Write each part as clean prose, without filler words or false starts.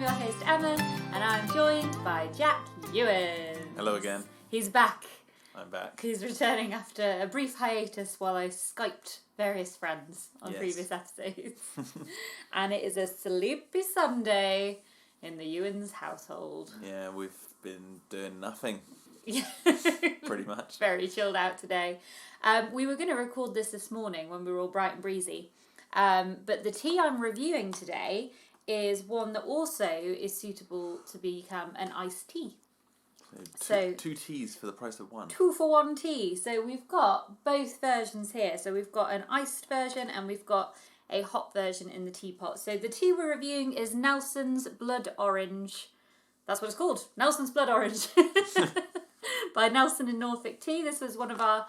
your host Emma, and I'm joined by Jack Ewins. Hello again. He's back. I'm back. He's returning after a brief hiatus while I Skyped various friends on previous episodes. And it is a sleepy Sunday in the Ewins household. Yeah, we've been doing nothing. Yeah. Pretty much. Very chilled out today. We were going to record this morning when we were all bright and breezy. But the tea I'm reviewing today is one that also is suitable to become an iced tea. So two teas for the price of one. 2-for-1 tea. So we've got both versions here. So we've got an iced version and we've got a hot version in the teapot. So the tea we're reviewing is Nelson's Blood Orange. That's what it's called. Nelson's Blood Orange. By Nelson and Norfolk Tea. This was one of our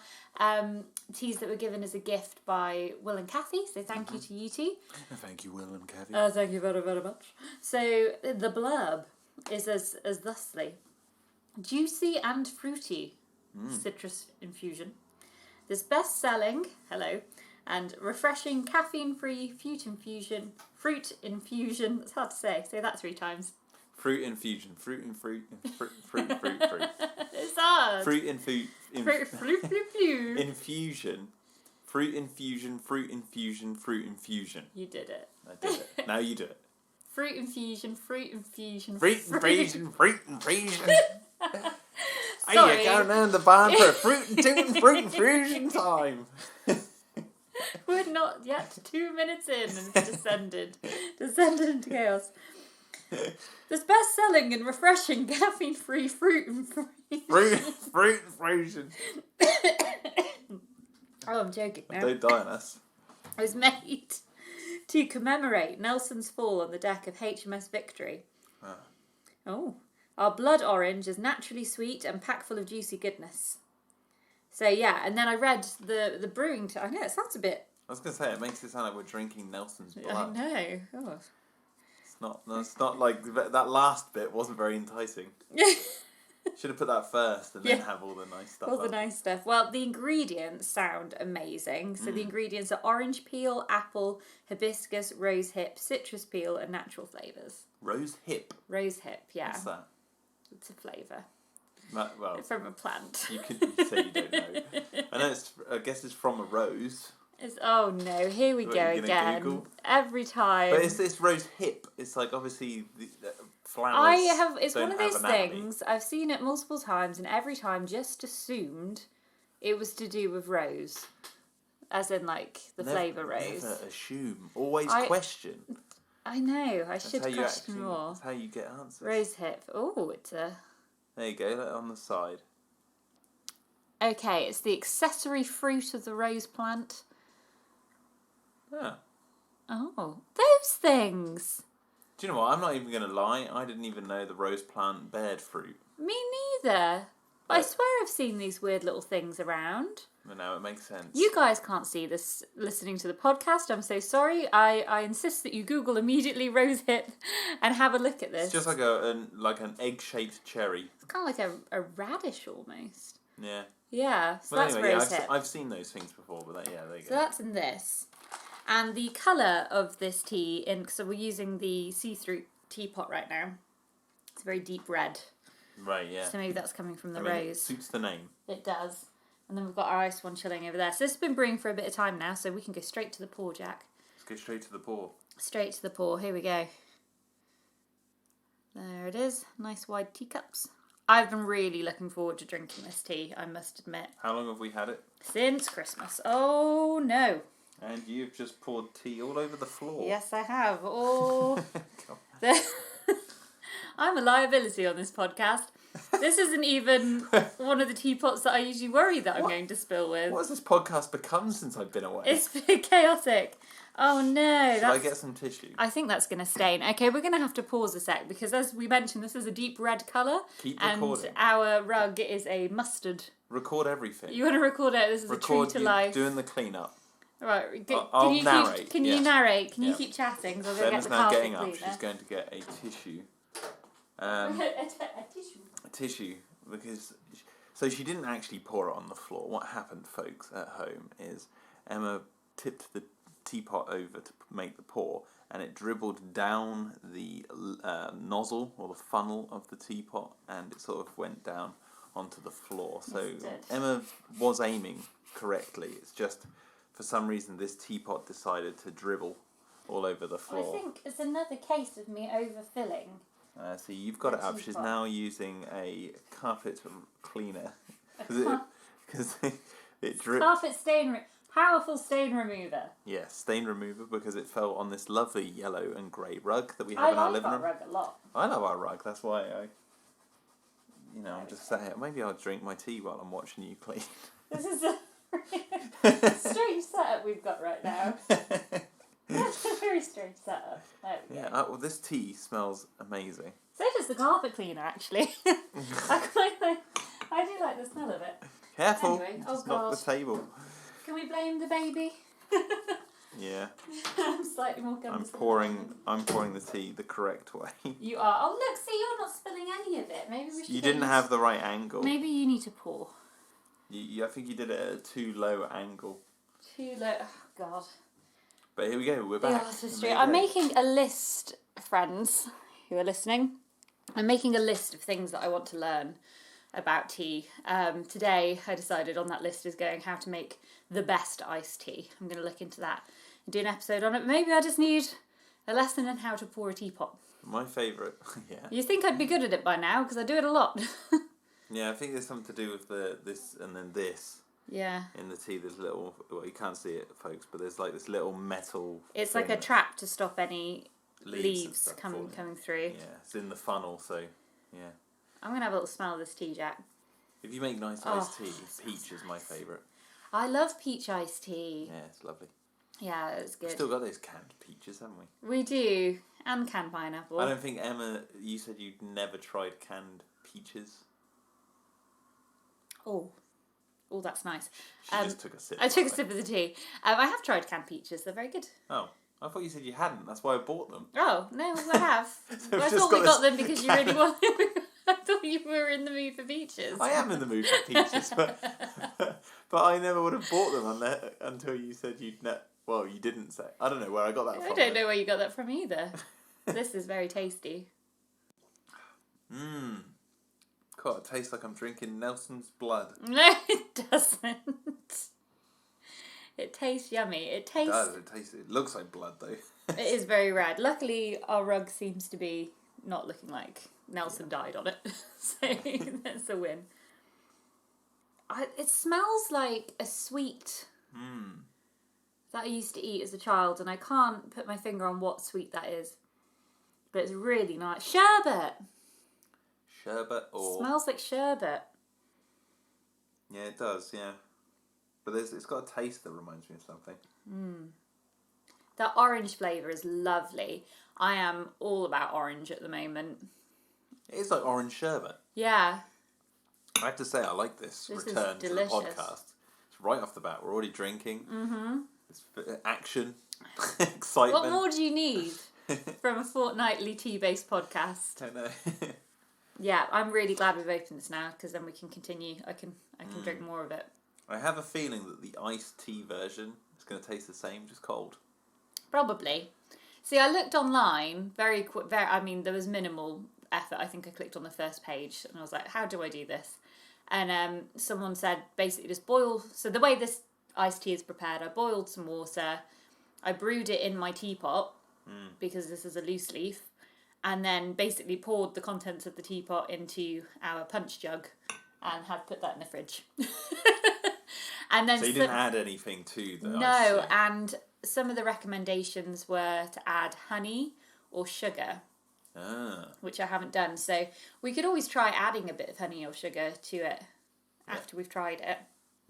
teas that were given as a gift by Will and Kathy. So thank you to you two. Thank you, Will and Kathy. Thank you very, very much. So the blurb is as thusly. Juicy and fruity citrus infusion. This best-selling, and refreshing caffeine-free fruit infusion, that's hard to say that 3 times. Fruit infusion, fruit. It's hard. Fruit infusion. You did it. I did it. Now you do it. Fruit infusion. Fruit infusion. Sorry. Are you going down the barn for a fruit infusion time? We're not yet 2 minutes in and it's descended into chaos. This best-selling and refreshing caffeine-free fruit infusion. Oh, I'm joking now. Don't die on us. It was made to commemorate Nelson's fall on the deck of HMS Victory. Oh. Our blood orange is naturally sweet and packed full of juicy goodness. So yeah, and then I read the brewing. I know it sounds a bit. I was going to say it makes it sound like we're drinking Nelson's blood. I know. Oh. It's not like that last bit wasn't very enticing. Should have put that first and then have all the nice stuff. The nice stuff. Well, the ingredients sound amazing. So the ingredients are orange peel, apple, hibiscus, rose hip, citrus peel, and natural flavours. Rose hip, yeah. What's that? It's a flavour. Well, from a plant. You could say you don't know. I guess it's from a rose. Oh no! Here we go again. Google? Every time. But it's this rose hip. It's like obviously the flowers. It's one of those things. I've seen it multiple times, and every time just assumed it was to do with rose, as in like the flavour rose. Never assume. Always question. I know. I should question more. That's how you get answers. Rose hip. Oh, it's a. There you go. On the side. Okay, it's the accessory fruit of the rose plant. Yeah. Oh, those things. Do you know what? I'm not even going to lie. I didn't even know the rose plant bared fruit. Me neither. I swear I've seen these weird little things around. But now it makes sense. You guys can't see this listening to the podcast. I'm so sorry. I insist that you Google immediately rose hip and have a look at this. It's just like an egg-shaped cherry. It's kind of like a radish almost. Yeah. Yeah, so well, that's anyway, rose hip. I've seen those things before, but there you go. So that's in this. And the colour of this tea, so we're using the see-through teapot right now. It's a very deep red. Right, yeah. So maybe that's coming from the rose. It suits the name. It does. And then we've got our ice one chilling over there. So this has been brewing for a bit of time now, so we can go straight to the pour, Jack. Let's go straight to the pour. Straight to the pour. Here we go. There it is. Nice wide teacups. I've been really looking forward to drinking this tea, I must admit. How long have we had it? Since Christmas. Oh, no. And you've just poured tea all over the floor. Yes, I have. Oh, I'm a liability on this podcast. This isn't even one of the teapots that I usually worry that I'm going to spill with. What has this podcast become since I've been away? It's been chaotic. Oh no. Shall I get some tissue? I think that's going to stain. Okay, we're going to have to pause a sec because as we mentioned, this is a deep red colour. Keep recording. And our rug is a mustard. Record everything. You want to record it? This is a true to life. Doing the clean-up. Right, I'll narrate. Can you narrate? Can you keep chatting? So Emma's now getting up. She's going to get a tissue. A tissue. Because... So she didn't actually pour it on the floor. What happened, folks, at home, is Emma tipped the teapot over to make the pour, and it dribbled down the nozzle or the funnel of the teapot, and it sort of went down onto the floor. So Emma was aiming correctly. It's just, for some reason, this teapot decided to dribble all over the floor. I think it's another case of me overfilling. So you've got it up. She's now using a carpet cleaner. Because it Carpet stain, powerful stain remover. Yeah, stain remover, because it fell on this lovely yellow and grey rug that we have in our living room. I like our rug a lot. I love our rug. That's why I'm just sat here. Maybe I'll drink my tea while I'm watching you clean. This is a strange setup we've got right now. That's a very strange setup. There we go. Well, this tea smells amazing. So does the carpet cleaner, actually. I do like the smell of it. Careful! Anyway, Just knock the table. Can we blame the baby? Yeah. I'm slightly more cumbersome. I'm pouring the tea the correct way. You are. Oh look, see, you're not spilling any of it. Maybe we should. You didn't have the right angle. Maybe you need to pour. I think you did it at a too low angle. Too low. Oh God. But here we go. We're back. I'm making a list, friends who are listening. I'm making a list of things that I want to learn about tea. Today I decided on that list is going how to make the best iced tea. I'm going to look into that and do an episode on it. Maybe I just need a lesson in how to pour a teapot. My favourite, yeah. You think I'd be good at it by now because I do it a lot. Yeah, I think there's something to do with this and then this. Yeah. In the tea, there's little. Well, you can't see it, folks, but there's like this little metal. It's like a trap to stop any leaves coming through. Yeah, it's in the funnel, so yeah. I'm gonna have a little smell of this tea, Jack. If you make nice iced tea, peach is my favourite. I love peach iced tea. Yeah, it's lovely. Yeah, it's good. We've still got those canned peaches, haven't we? We do, and canned pineapple. I don't think, Emma, you said you'd never tried canned peaches. Oh, that's nice. She just took a sip. I took a sip of the tea. I have tried canned peaches. They're very good. Oh, I thought you said you hadn't. That's why I bought them. Oh, no, I have. So I thought we got them because you really wanted. I thought you were in the mood for peaches. I am in the mood for peaches, but I never would have bought them until you said you'd well, you didn't say. I don't know where I got that from. I don't know where you got that from either. This is very tasty. Mmm. God, it tastes like I'm drinking Nelson's blood. No, it doesn't. It tastes yummy. It tastes... It looks like blood, though. It is very red. Luckily, our rug seems to be not looking like Nelson died on it. So that's a win. It smells like a sweet that I used to eat as a child, and I can't put my finger on what sweet that is. But it's really nice. Sherbet! Sherbet or... Smells like sherbet. Yeah, it does, yeah. But it's got a taste that reminds me of something. That orange flavour is lovely. I am all about orange at the moment. It is like orange sherbet. Yeah. I have to say, I like this return to the podcast. It's right off the bat. We're already drinking. Mm-hmm. It's action, excitement. What more do you need from a fortnightly tea-based podcast? I don't know. Yeah, I'm really glad we've opened this now because then we can continue. I can drink more of it. I have a feeling that the iced tea version is going to taste the same, just cold. Probably. See, I looked online very quick. I mean, there was minimal effort. I think I clicked on the first page and I was like, "How do I do this?" And someone said basically just boil. So the way this iced tea is prepared, I boiled some water, I brewed it in my teapot because this is a loose leaf. And then basically poured the contents of the teapot into our punch jug and had put that in the fridge. And then so you didn't add anything to the No, and some of the recommendations were to add honey or sugar, which I haven't done. So we could always try adding a bit of honey or sugar to it after we've tried it.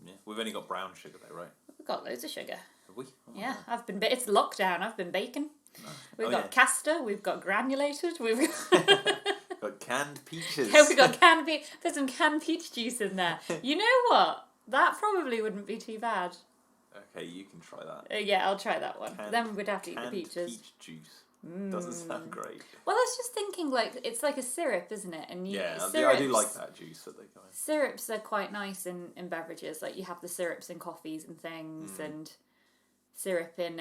Yeah, we've only got brown sugar though, right? We've got loads of sugar. Have we? Oh, yeah, it's lockdown. I've been baking. No. We've got castor, we've got granulated, we've got canned peaches. Yeah, we've got put some canned peach juice in there. You know what? That probably wouldn't be too bad. Okay, you can try that. Yeah, I'll try that one. Then we'd have to eat the peaches. Peach juice. Doesn't sound great. Well, I was just thinking, like, it's like a syrup, isn't it? And I do like that juice that they got. Syrups are quite nice in beverages. Like, you have the syrups in coffees and things, and syrup in.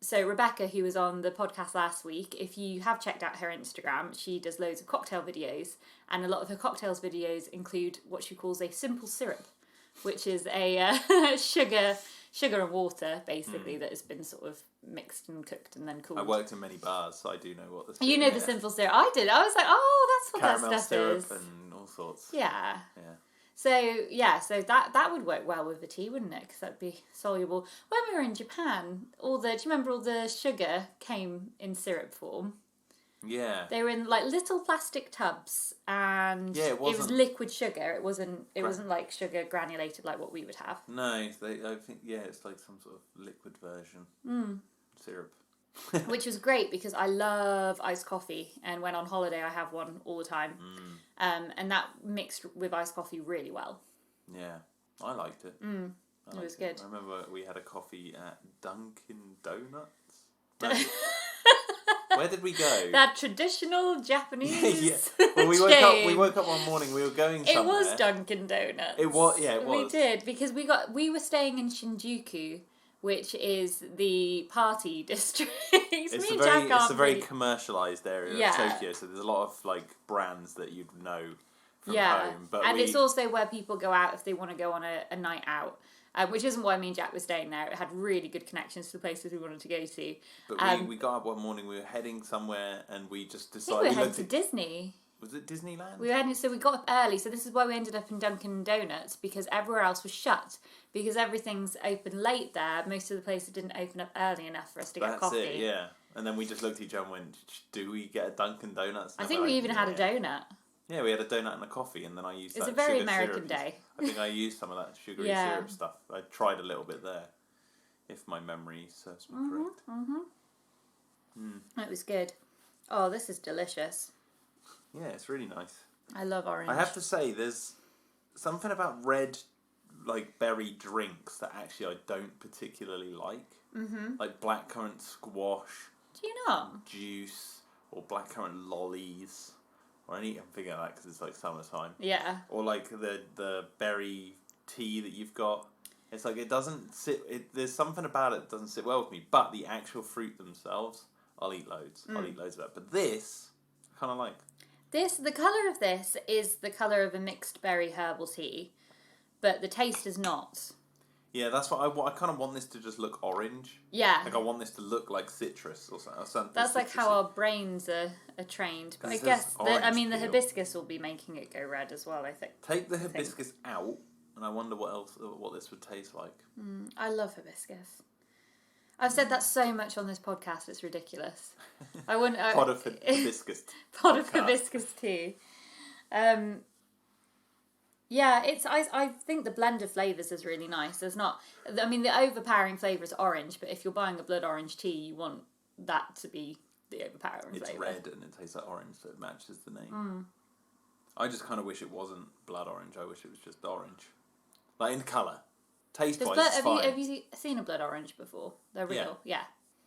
So Rebecca, who was on the podcast last week, if you have checked out her Instagram, she does loads of cocktail videos, and a lot of her cocktails videos include what she calls a simple syrup, which is a sugar and water, basically, that has been sort of mixed and cooked and then cooled. I worked in many bars, so I do know what the You know the simple syrup. I did. I was like, oh, that's what caramel that stuff syrup is. and all sorts. Yeah. Yeah. So that would work well with the tea, wouldn't it? Because that'd be soluble. When we were in Japan, do you remember all the sugar came in syrup form? Yeah. They were in like little plastic tubs, and it was liquid sugar. It wasn't like sugar granulated like what we would have. No, I think it's like some sort of liquid version syrup. Which was great because I love iced coffee, and when on holiday I have one all the time. And that mixed with iced coffee really well. Yeah, I liked it. It was good. I remember we had a coffee at Dunkin' Donuts. No. Where did we go? That traditional Japanese Well, we chain. woke up one morning. We were going somewhere. It was Dunkin' Donuts. It was. We did because we were staying in Shinjuku, which is the party district. It's a very commercialised area of Tokyo, so there's a lot of like brands that you'd know from home. But it's also where people go out if they want to go on a night out. Which isn't why me and Jack were staying there. It had really good connections to the places we wanted to go to. But we got up one morning, we were heading somewhere, and we just decided... I think we were heading to Disney. Was it Disneyland? So we got up early, so this is why we ended up in Dunkin' Donuts, because everywhere else was shut. Because everything's open late there, most of the places didn't open up early enough for us to get coffee. That's it, yeah. And then we just looked at each other and went, do we get a Dunkin' Donuts? I think we even had a donut. Yeah, we had a donut and a coffee, and then I used It's that a very sugar American syrup. day. I think I used some of that sugary syrup stuff. I tried a little bit there, if my memory serves me correct. It was good. Oh, this is delicious. Yeah, it's really nice. I love orange. I have to say, there's something about red, like, berry drinks that actually I don't particularly like. Like blackcurrant squash. Do you not? Juice, or blackcurrant lollies. Or I'm thinking of that because it's like summertime. Yeah. Or like the berry tea that you've got. It's like it doesn't sit. There's something about it that doesn't sit well with me. But the actual fruit themselves, I'll eat loads. I'll eat loads of that. But this, I kind of like. The colour of this is the colour of a mixed berry herbal tea, but the taste is not. Yeah, that's what I kind of want this to just look orange. Yeah. Like I want this to look like citrus or something. That's like how our brains are trained. But I guess, the hibiscus will be making it go red as well, I think. Take the hibiscus out, and I wonder what this would taste like. I love hibiscus. I've said that so much on this podcast, it's ridiculous. Pot of hibiscus. Pot of hibiscus tea. Yeah, I think the blend of flavours is really nice. There's not... I mean, the overpowering flavour is orange, but if you're buying a blood orange tea, you want that to be the overpowering flavour. It's red and it tastes like orange, so it matches the name. I just kind of wish it wasn't blood orange. I wish it was just orange. Like in colour. Taste-wise, it's fine. Have you seen a blood orange before? They're real. Yeah.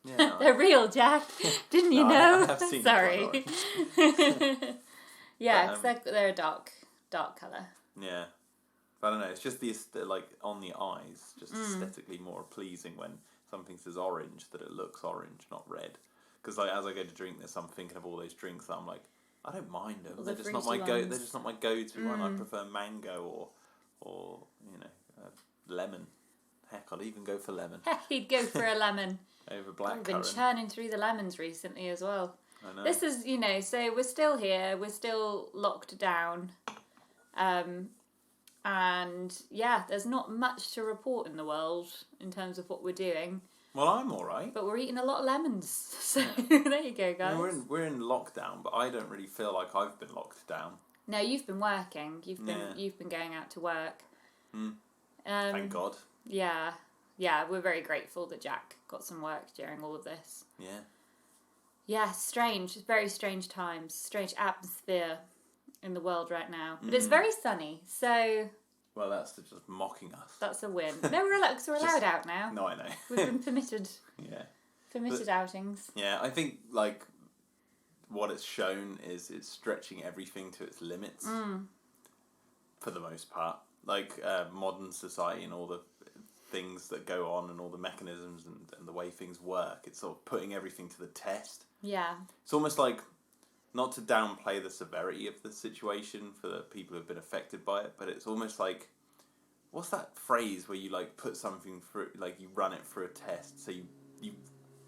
Yeah, they're real, Jack. Didn't you know? I have seen Sorry. Yeah, because they're a dark colour. Yeah. I don't know, it's just like on the eyes, just aesthetically more pleasing when something says orange, that it looks orange, not red. Because like, as I go to drink this, I'm thinking of all those drinks that I'm like, I don't mind them. They're just not my go. They're just not my go-to one. I prefer mango or lemon. Heck, I'd even go for lemon. He'd go for a lemon. Over blackcurrant. I've been churning through the lemons recently as well. I know. This is, so we're still here. We're still locked down. And yeah, there's not much to report in the world in terms of what we're doing. Well, I'm all right. But we're eating a lot of lemons. So there you go, guys. We're in lockdown, but I don't really feel like I've been locked down. No, you've been working. You've been going out to work. Thank God. Yeah, we're very grateful that Jack got some work during all of this. Yeah. Yeah, strange. Very strange times. Strange atmosphere in the world right now. But it's very sunny, so... Well, that's just mocking us. That's a win. No, we're allowed out now. No, I know. We've been permitted. Yeah. Permitted outings. Yeah, I think, like, what it's shown is it's stretching everything to its limits. For the most part. Like, modern society and all the things that go on and all the mechanisms and the way things work. It's sort of putting everything to the test. Yeah. It's almost like, not to downplay the severity of the situation for the people who've been affected by it, but it's almost like, what's that phrase where you like put something through, like you run it through a test, so you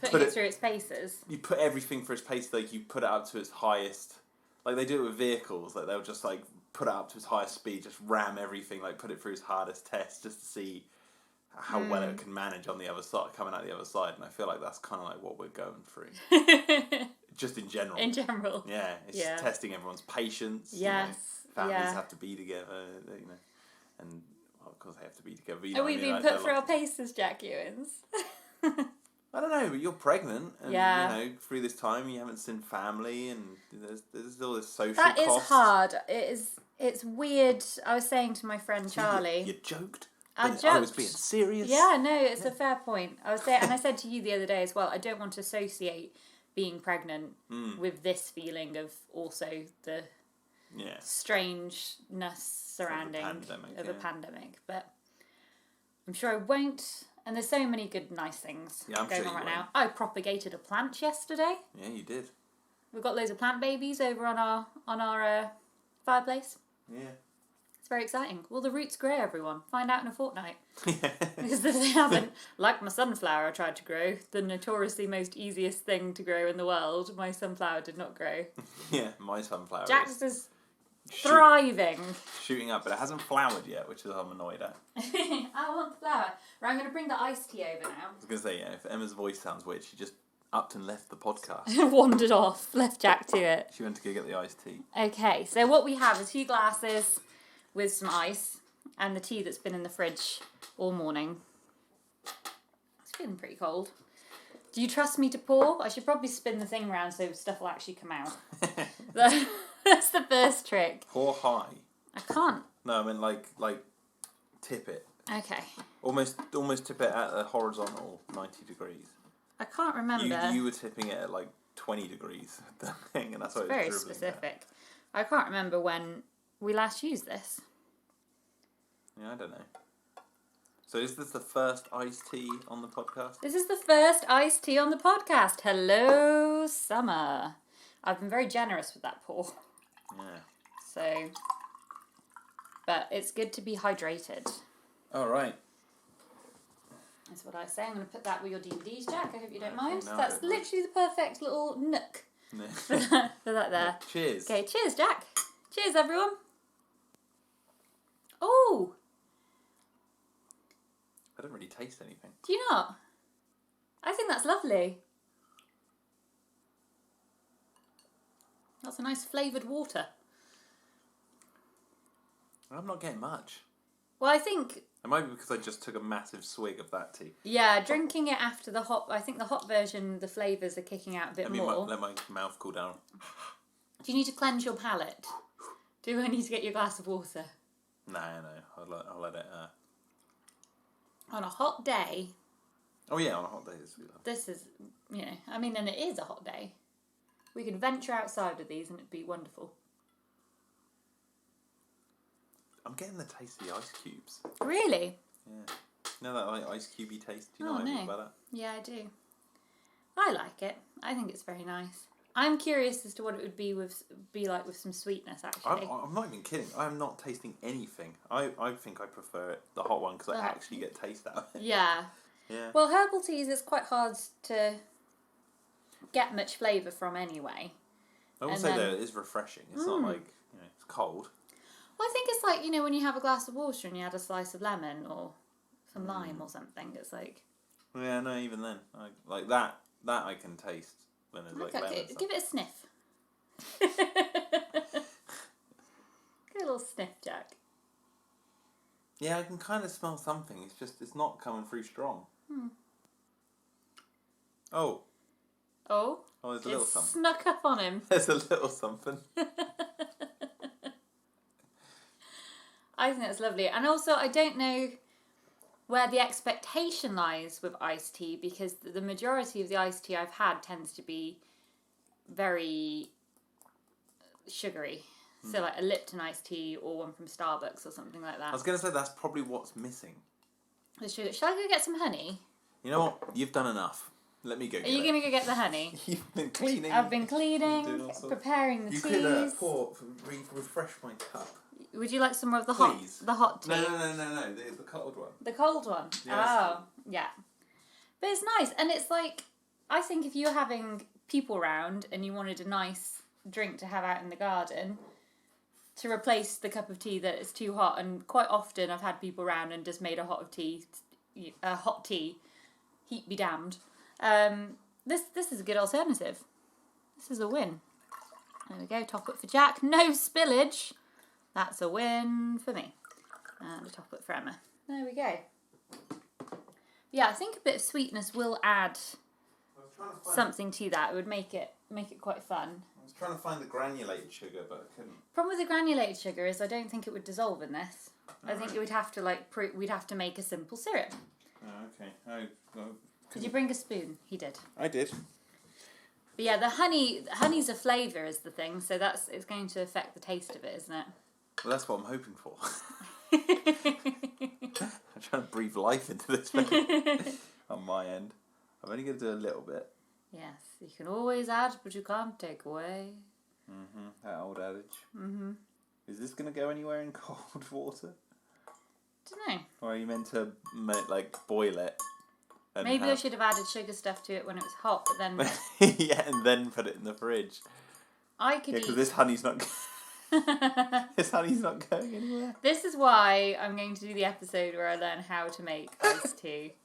put it through its paces. You put everything through its paces, like you put it up to its highest, like they do it with vehicles, like they'll just like put it up to its highest speed, just ram everything, like put it through its hardest test just to see how well it can manage on the other side, coming out the other side. And I feel like that's kind of like what we're going through. Just in general. In general. Yeah, it's testing everyone's patience. Yes. Families have to be together, and well, of course they have to be together. Are we being put through our paces, Jack Ewins? I don't know, but you're pregnant, and through this time you haven't seen family, and there's all this social cost. That is hard. It's weird. I was saying to my friend Charlie. You joked? I joked. I was being serious. Yeah, no, it's a fair point. I was there, and I said to you the other day as well, I don't want to associate being pregnant with this feeling of also the strangeness surrounding of a pandemic. But I'm sure I won't. And there's so many good, nice things going on right now. I propagated a plant yesterday. Yeah, you did. We've got loads of plant babies over on our fireplace. Yeah. It's very exciting. Will the roots grow, everyone? Find out in a fortnight. Because if they haven't, like my sunflower I tried to grow, the notoriously most easiest thing to grow in the world, my sunflower did not grow. Yeah, my sunflower Jack's is thriving. Shooting up, but it hasn't flowered yet, which is I'm annoyed at. I want the flower. Right, I'm going to bring the iced tea over now. I was going to say, if Emma's voice sounds weird, she just upped and left the podcast. Wandered off, left Jack to it. She went to go get the iced tea. Okay, so what we have is 2 glasses with some ice and the tea that's been in the fridge all morning. It's feeling pretty cold. Do you trust me to pour? I should probably spin the thing around so stuff will actually come out. That's the first trick. Pour high. I can't. No, I mean like tip it. Okay. Almost tip it at a horizontal 90 degrees. I can't remember. You were tipping it at like 20 degrees. The thing, and that's why it's very specific. I can't remember when we last used this. Yeah, I don't know. So is this the first iced tea on the podcast? This is the first iced tea on the podcast. Hello, summer. I've been very generous with that pour. Yeah. So, but it's good to be hydrated. All right. That's what I say. I'm going to put that with your DVDs, Jack. I hope you don't mind. That's literally the perfect little nook for that there. Cheers. Okay, cheers, Jack. Cheers, everyone. Oh! I don't really taste anything. Do you not? I think that's lovely. That's a nice flavoured water. I'm not getting much. Well, I think... It might be because I just took a massive swig of that tea. Yeah, drinking it after the hot... I think the hot version, the flavours are kicking out a bit more. Let my mouth cool down. Do you need to cleanse your palate? Do I need to get you a glass of water? No. I'll let it... On a hot day... Oh yeah, on a hot day. This is, and it is a hot day. We could venture outside with these and it'd be wonderful. I'm getting the taste of the ice cubes. Really? Yeah. You know that like ice cubey taste? Do you know anything about that? Yeah, I do. I like it. I think it's very nice. I'm curious as to what it would be like with some sweetness, actually. I'm not even kidding. I'm not tasting anything. I think I prefer the hot one because I actually get taste out of it. Yeah. Yeah. Well, herbal teas is quite hard to get much flavour from anyway. I will say though, it is refreshing. It's not like, it's cold. Well, I think it's like, when you have a glass of water and you add a slice of lemon or some lime or something. It's like... Yeah, no, even then. Like that I can taste when it's like lemon. Give it a sniff. Give it a little sniff, Jack. Yeah, I can kind of smell something. It's not coming through strong. Oh. Oh? Oh, there's a little something. Snuck up on him. There's a little something. I think that's lovely. And also, I don't know where the expectation lies with iced tea, because the majority of the iced tea I've had tends to be very sugary. So like a Lipton iced tea or one from Starbucks or something like that. I was going to say that's probably what's missing. The sugar. Shall I go get some honey? You know what? You've done enough. Let me go get Are you going to go get the honey? You've been cleaning. I've been cleaning, preparing the teas. You could refresh my cup. Would you like some more of the Please. hot tea? No. The cold one. The cold one? Yes. Oh, yeah. But it's nice. And it's like, I think if you're having people round and you wanted a nice drink to have out in the garden, to replace the cup of tea that is too hot, and quite often I've had people round and just made a hot tea, heat be damned. This is a good alternative. This is a win. There we go, top it for Jack. No spillage. That's a win for me. And a top it for Emma. There we go. Yeah, I think a bit of sweetness will add something to that. It would make it quite fun. I was trying to find the granulated sugar, but I couldn't. Problem with the granulated sugar is I don't think it would dissolve in this. I think it would have to we'd have to make a simple syrup. Oh, okay. Did you bring a spoon? He did. I did. But yeah, honey's a flavour is the thing, so it's going to affect the taste of it, isn't it? Well, that's what I'm hoping for. I'm trying to breathe life into this on my end. I'm only going to do a little bit. Yes, you can always add, but you can't take away. That old adage. Is this going to go anywhere in cold water? Don't know. Or are you meant to boil it? Maybe I should have added sugar stuff to it when it was hot, but then yeah, and then put it in the fridge. I could eat. Because this honey's not. This honey's not going anywhere. This is why I'm going to do the episode where I learn how to make iced tea.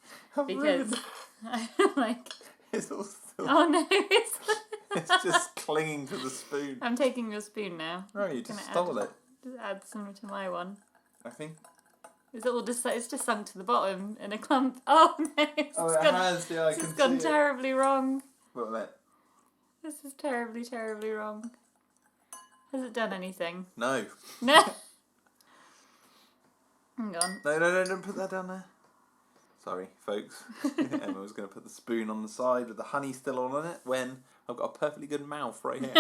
Because I like. It's all still. Oh no! It's just clinging to the spoon. I'm taking your spoon now. No, you just stole it. Just add some to my one. I think. Is it all just? It's just sunk to the bottom in a clump. Oh no! It's gone terribly wrong. What that? This is terribly, terribly wrong. Has it done anything? No. No. Hang on. No! Don't put that down there. Sorry, folks. Emma was going to put the spoon on the side with the honey still on it when I've got a perfectly good mouth right here.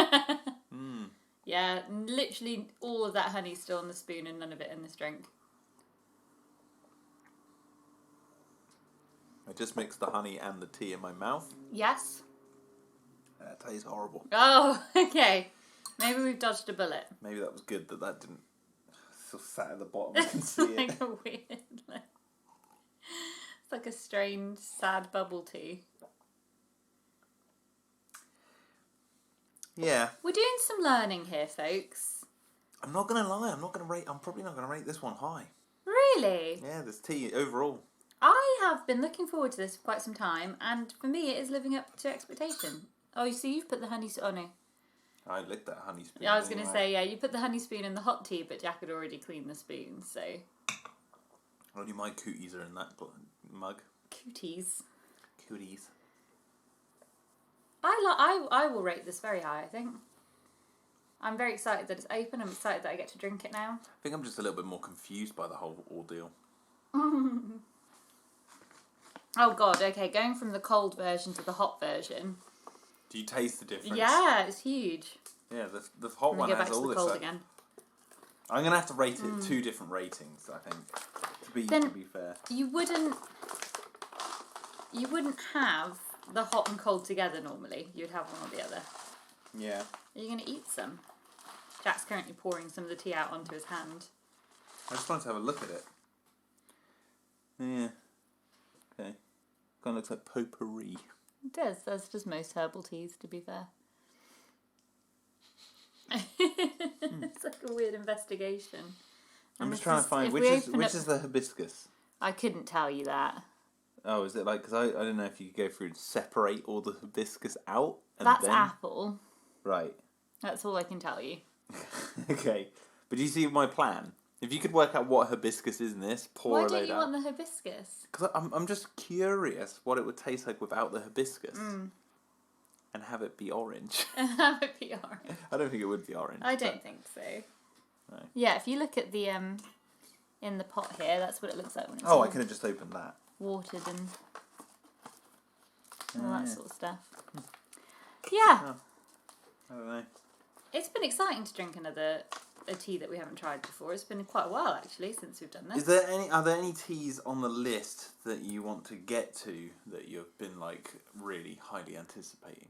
Yeah, literally all of that honey's still on the spoon and none of it in this drink. I just mixed the honey and the tea in my mouth. Yes. That tastes horrible. Oh, okay. Maybe we've dodged a bullet. Maybe that was good that didn't sort of sat at the bottom. You can see it. Like a weird... It's like a strange, sad bubble tea. Yeah. We're doing some learning here, folks. I'm not going to lie. I'm probably not going to rate this one high. Really? Yeah, this tea overall. I have been looking forward to this for quite some time, and for me, it is living up to expectation. Oh, you see, you've put the honey... Oh, no. I licked that honey spoon. Yeah, I was going to say, yeah, you put the honey spoon in the hot tea, but Jack had already cleaned the spoon, so... Only my cooties are in that mug. Cooties. Cooties. I will rate this very high, I think. I'm very excited that it's open. I'm excited that I get to drink it now. I think I'm just a little bit more confused by the whole ordeal. Oh, God, okay, going from the cold version to the hot version. Do you taste the difference? Yeah, it's huge. Yeah, the hot one has all this. Cold again. I'm going to have to rate it 2 different ratings, I think, to be fair. You wouldn't have the hot and cold together normally. You'd have one or the other. Yeah. Are you going to eat some? Jack's currently pouring some of the tea out onto his hand. I just wanted to have a look at it. Yeah. Okay. Kind of looks like potpourri. It does. That's just most herbal teas, to be fair. It's like a weird investigation. I'm just trying to find which is the hibiscus. I couldn't tell you that. Oh, is it like... Because I don't know if you could go through and separate all the hibiscus out. And That's then... apple. Right. That's all I can tell you. Okay. But do you see my plan? If you could work out what hibiscus is in this, pour a load out. Why don't you want the hibiscus? Because I'm just curious what it would taste like without the hibiscus. And have it be orange. Have it be orange. I don't think it would be orange. I don't think so. No. Yeah, if you look at the in the pot here, that's what it looks like when it's I could have just opened that. Watered and all that sort of stuff. Yeah. Oh, I don't know. It's been exciting to drink another a tea that we haven't tried before. It's been quite a while actually since we've done this. Are there any teas on the list that you want to get to that you've been like really highly anticipating?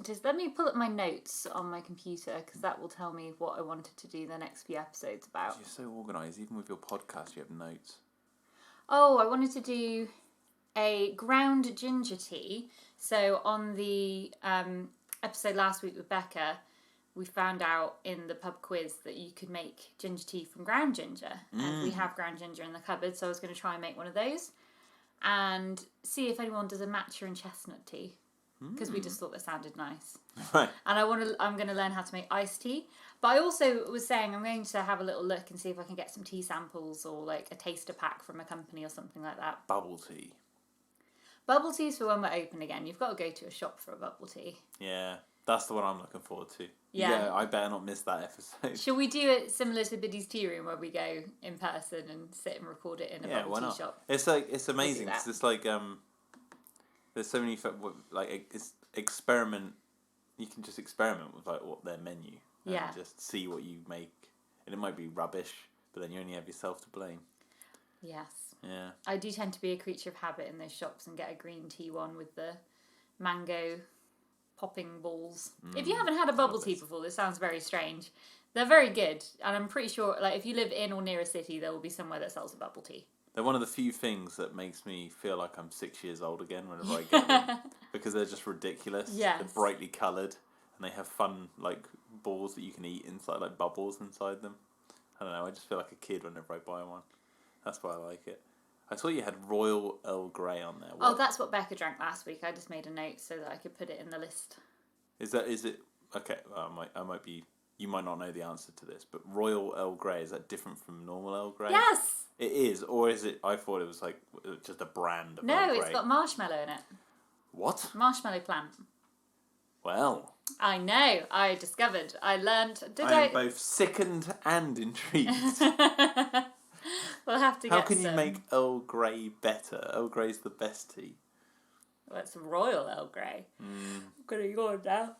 Just let me pull up my notes on my computer because that will tell me what I wanted to do the next few episodes about. You're so organised. Even with your podcast, you have notes. Oh, I wanted to do a ground ginger tea. So on the episode last week with Becca, we found out in the pub quiz that you could make ginger tea from ground ginger. And we have ground ginger in the cupboard, so I was going to try and make one of those. And see if anyone does a matcha and chestnut tea. Because we just thought that sounded nice. Right. And I'm going to learn how to make iced tea. But I also was saying I'm going to have a little look and see if I can get some tea samples or like a taster pack from a company or something like that. Bubble tea. Bubble tea's for when we're open again. You've got to go to a shop for a bubble tea. Yeah, that's the one I'm looking forward to. Yeah, I better not miss that episode. Shall we do it similar to Biddy's Tea Room where we go in person and sit and record it in a bubble tea shop? It's amazing because it's like there's so many it's experiment. You can just experiment with like what their menu and just see what you make, and it might be rubbish, but then you only have yourself to blame. Yes. Yeah. I do tend to be a creature of habit in those shops and get a green tea one with the mango popping balls. If you haven't had a bubble tea before, this sounds very strange. They're very good, and I'm pretty sure like if you live in or near a city, there will be somewhere that sells a bubble tea. They're one of the few things that makes me feel like I'm 6 years old again whenever I get them. Because they're just ridiculous. Yes. They're brightly coloured, and they have fun, like, balls that you can eat inside, like bubbles inside them. I don't know, I just feel like a kid whenever I buy one. That's why I like it. I saw you had Royal Earl Grey on there. Oh, that's what Becca drank last week. I just made a note so that I could put it in the list. Is it... Okay, I might be... You might not know the answer to this, but Royal Earl Grey, is that different from normal Earl Grey? Yes! It is, or is it... I thought it was like just a brand of Earl No, Grey. it's got marshmallow in it. What? Marshmallow plant. Well... I know, I discovered. I learned... I'm both sickened and intrigued. We'll have to get How can you make Earl Grey better? Earl Grey's the best tea. Well, it's Royal Earl Grey. I'm going to yawn now.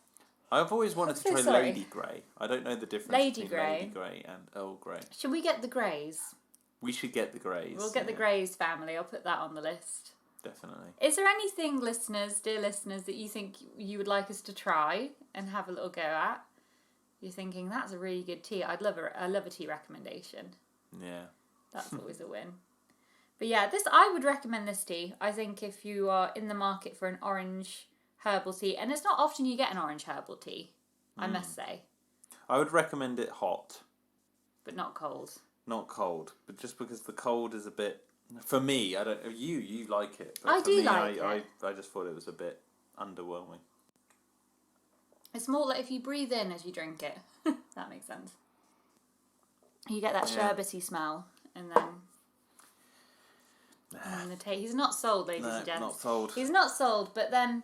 I've always wanted to try Lady Grey. I don't know the difference between Lady Grey and Earl Grey. Should we get the Greys? We should get the Greys. We'll get the Greys family. I'll put that on the list. Definitely. Is there anything, dear listeners, that you think you would like us to try and have a little go at? You're thinking, that's a really good tea. I love a tea recommendation. Yeah. That's always a win. But yeah, I would recommend this tea. I think if you are in the market for an orange herbal tea, and it's not often you get an orange herbal tea, I must say. I would recommend it hot. But not cold. Not cold, but just because the cold is a bit... For me, I don't... You like it. But I for do me, like it. I just thought it was a bit underwhelming. It's more like if you breathe in as you drink it. That makes sense. You get that sherbety smell, and then... And the taste. He's not sold, ladies and gents. Not sold. He's not sold, but then...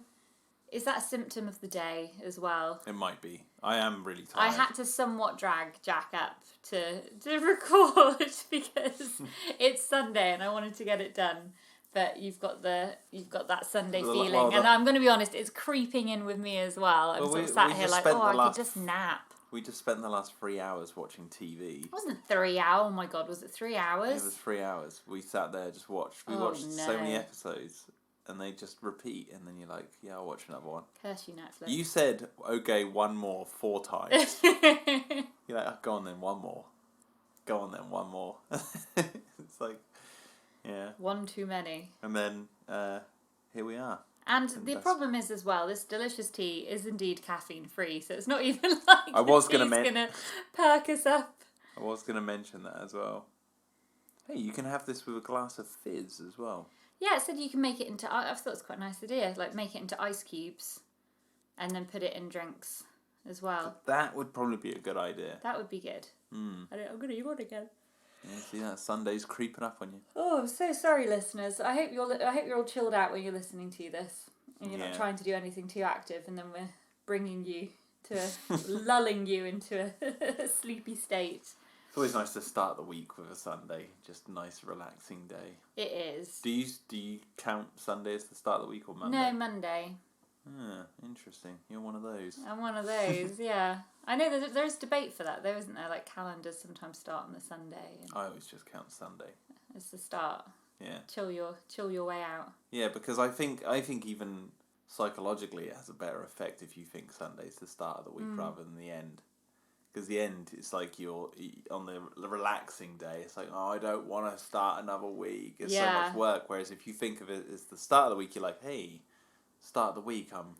Is that a symptom of the day as well? It might be. I am really tired. I had to somewhat drag Jack up to record because it's Sunday and I wanted to get it done. But you've got that Sunday feeling, and I'm going to be honest, it's creeping in with me as well. I'm sort of sat here like, I could just nap. We just spent the last 3 hours watching TV. It wasn't 3 hours. Oh my god, was it 3 hours? It was 3 hours. We sat there, just watched. We watched so many episodes. And they just repeat, and then you're like, yeah, I'll watch another one. Curse you, Netflix. You said, okay, one more 4 times. You're like, oh, go on then, one more. Go on then, one more. It's like, yeah. One too many. And then, here we are. And the problem is as well, this delicious tea is indeed caffeine-free, so it's not even like it's going to perk us up. I was going to mention that as well. Hey, you can have this with a glass of fizz as well. Yeah, it said you can make it into... I thought it was quite a nice idea. Like, make it into ice cubes and then put it in drinks as well. That would probably be a good idea. That would be good. I'm going to yawn again. Yeah, see that? Sunday's creeping up on you. Oh, I'm so sorry, listeners. I hope you're all chilled out when you're listening to this. And you're not trying to do anything too active, and then we're bringing you to... lulling you into a sleepy state. It's always nice to start the week with a Sunday. Just a nice, relaxing day. It is. Do you count Sunday as the start of the week or Monday? No, Monday. Interesting. You're one of those. I'm one of those, yeah. I know there's debate for that, though, isn't there? Like, calendars sometimes start on the Sunday. And I always just count Sunday. it's the start. Yeah. Chill your way out. Yeah, because I think even psychologically it has a better effect if you think Sunday's the start of the week rather than the end. Because the end, it's like you're on the relaxing day. It's like, oh, I don't want to start another week. It's so much work. Whereas if you think of it as the start of the week, you're like, hey, start of the week, I'm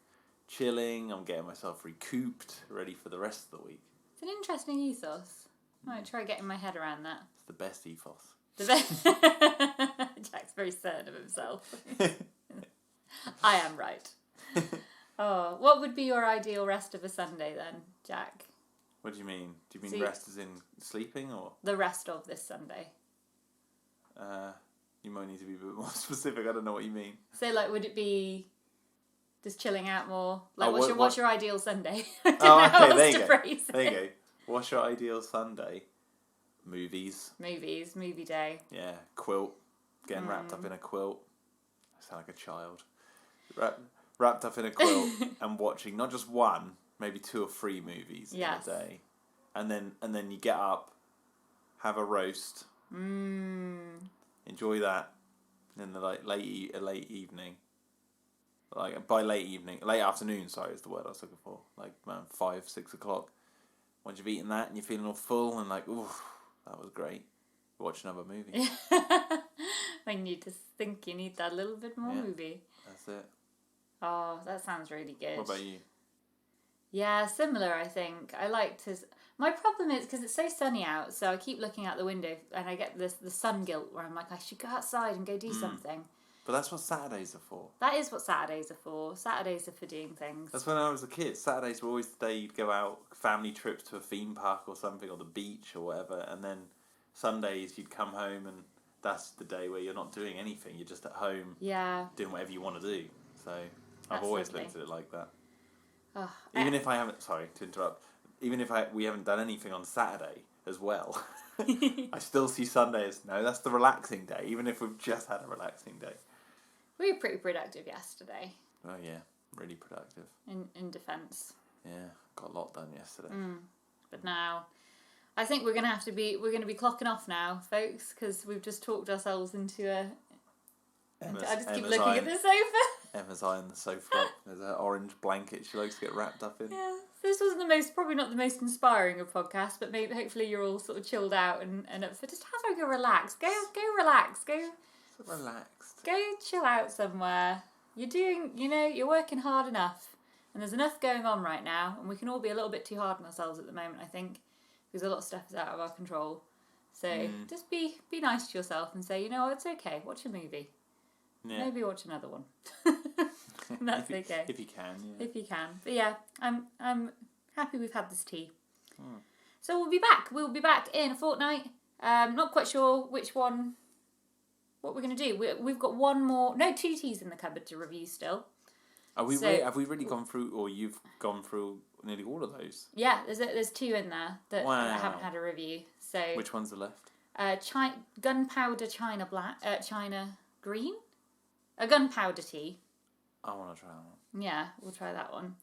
chilling, I'm getting myself recouped, ready for the rest of the week. It's an interesting ethos. I might try getting my head around that. It's the best ethos. Jack's very certain of himself. I am right. Oh, what would be your ideal rest of a Sunday then, Jack? What do you mean? Do you mean rest as in sleeping or? The rest of this Sunday. You might need to be a bit more specific. I don't know what you mean. So, like, would it be just chilling out more? Like, Oh, what's your ideal Sunday? There you go. What's your ideal Sunday? Movies. Movie day. Yeah, quilt. Getting wrapped up in a quilt. I sound like a child. Wrapped up in a quilt and watching not just one, maybe 2 or 3 movies in a day. And then you get up, have a roast. Enjoy that. In the late evening. Like by late afternoon, sorry, is the word I was looking for. Like around 5, 6 o'clock. Once you've eaten that and you're feeling all full and like, ooh, that was great. Watch another movie. When you just think you need that little bit more movie. That's it. Oh, that sounds really good. What about you? Yeah, similar, I think. I like to... My problem is, because it's so sunny out, so I keep looking out the window and I get the sun guilt where I'm like, I should go outside and go do something. But that's what Saturdays are for. That is what Saturdays are for. Saturdays are for doing things. That's when I was a kid. Saturdays were always the day you'd go out, family trips to a theme park or something, or the beach or whatever, and then Sundays you'd come home and that's the day where you're not doing anything. You're just at home doing whatever you want to do. So I've always looked at it like that. Oh, even if I haven't, sorry to interrupt, even if we haven't done anything on Saturday as well, I still see Sunday as, no, that's the relaxing day, even if we've just had a relaxing day. We were pretty productive yesterday. Oh yeah, really productive. In defence. Yeah, got a lot done yesterday. But now, I think we're going to be clocking off now, folks, because we've just talked ourselves into a... I just keep looking at the sofa. Emma's eyeing the sofa up. There's an orange blanket she likes to get wrapped up in. Yeah, this wasn't probably not the most inspiring of podcasts, but maybe hopefully you're all sort of chilled out and up for just have a go relax. Go relax. Go relaxed. Go chill out somewhere. You're working hard enough, and there's enough going on right now, and we can all be a little bit too hard on ourselves at the moment, I think, because a lot of stuff is out of our control. So just be nice to yourself and say, it's okay. Watch a movie. Yeah. Maybe watch another one. That's okay. If you can, yeah. If you can. But yeah, I'm happy we've had this tea. So we'll be back. We'll be back in a fortnight. Not quite sure which one, what we're going to do. We've got 2 teas in the cupboard to review still. Have we really gone through, or you've gone through nearly all of those? Yeah, there's 2 in there that I haven't had a review. So which ones are left? Gunpowder China Black, China Green? A gunpowder tea. I want to try that one. Yeah, we'll try that one.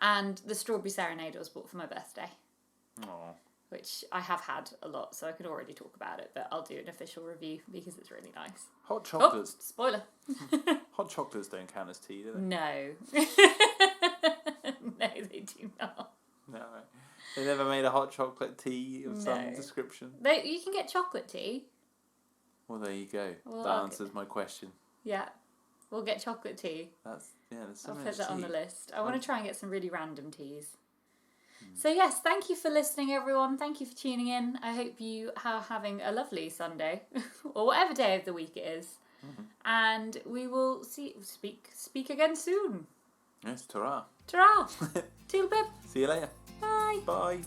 And the Strawberry Serenade I was bought for my birthday. Aww. Which I have had a lot, so I could already talk about it, but I'll do an official review because it's really nice. Hot chocolates. Oh, spoiler. Hot chocolates don't count as tea, do they? No. No, they do not. No. They never made a hot chocolate tea of some description. You can get chocolate tea. Well, there you go. Well, that answers my question. Yeah. We'll get chocolate tea. There's so I'll much put that tea on the list. I want to try and get some really random teas. So yes, thank you for listening, everyone. Thank you for tuning in. I hope you are having a lovely Sunday, or whatever day of the week it is. And we will speak again soon. Yes, ta-ra. Ta-ra. Toodle pip. See you later. Bye. Bye.